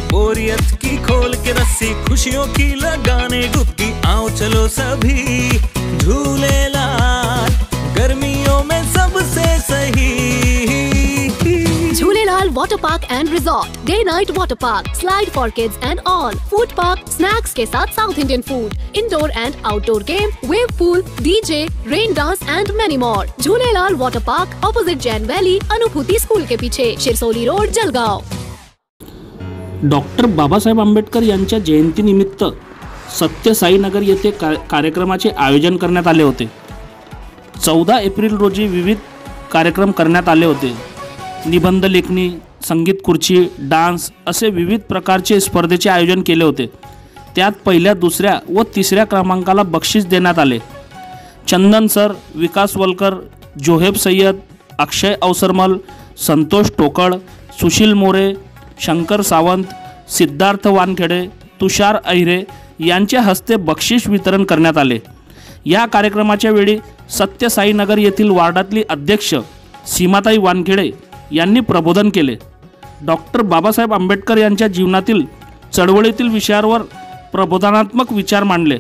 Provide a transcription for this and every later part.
बोरियत की खोल के रस्सी, खुशियों की लगाने डुबकी, आओ चलो सभी झूलेलाल, गर्मियों में सबसे सही। Jhulelal water park and resort, day night water park, slide for kids and all, food park, snacks के साथ south Indian food, indoor and outdoor game, wave pool, DJ, rain dance and many more. Jhulelal water park, opposite Jain valley, Anubhuti school के पीछे, Shirsoli road, Jalgaon. Doctor Babasaheb Ambedkar यांच्या जयंतीनिमित्त सत्य साईनगर येथे कार्यक्रमाचे आयोजन करण्यात आले होते। 14 एप्रिल रोजी विविध कार्यक्रम करण्यात आले होते। निबंध लेखनी, संगीत खुर्ची, डान्स असे विविध प्रकारचे स्पर्धेचे आयोजन केले होते। त्यात पहिल्या, दुसऱ्या व तिसऱ्या क्रमांकाला बक्षीस देण्यात आले। चंदन सर, विकास वलकर, जोहेब सय्यद, अक्षय अवसरमल, संतोष टोकळ, सुशील मोरे, शंकर सावंत, सिद्धार्थ वानखेडे, तुषार अहिरे यांच्या हस्ते बक्षीस वितरण करण्यात आले। या कार्यक्रमाच्या वेळी सत्य साईनगर येथील वार्डातली अध्यक्ष सीमाताई वानखेडे यांनी प्रबोधन केले। डॉक्टर बाबासाहेब आंबेडकर यांच्या जीवनातील चळवळीतील विषयांवर प्रबोधनात्मक विचार मांडले।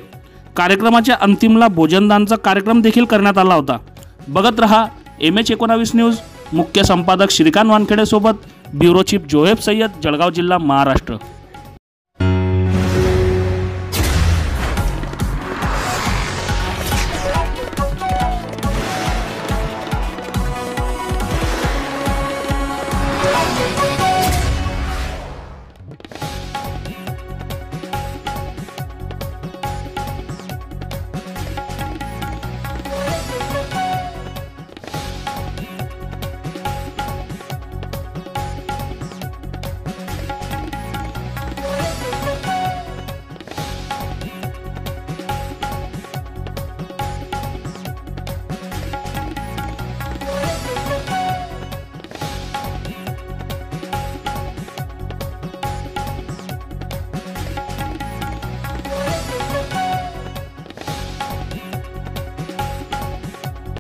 कार्यक्रमाच्या अंतिमला भोजनदानचा कार्यक्रम देखील करण्यात आला होता। बघत रहा MH19 न्यूज। मुख्य संपादक श्रीकांत वानखेडे सोबत ब्युरो चीफ जोहेब सय्यद, जळगाव जिल्हा, महाराष्ट्र।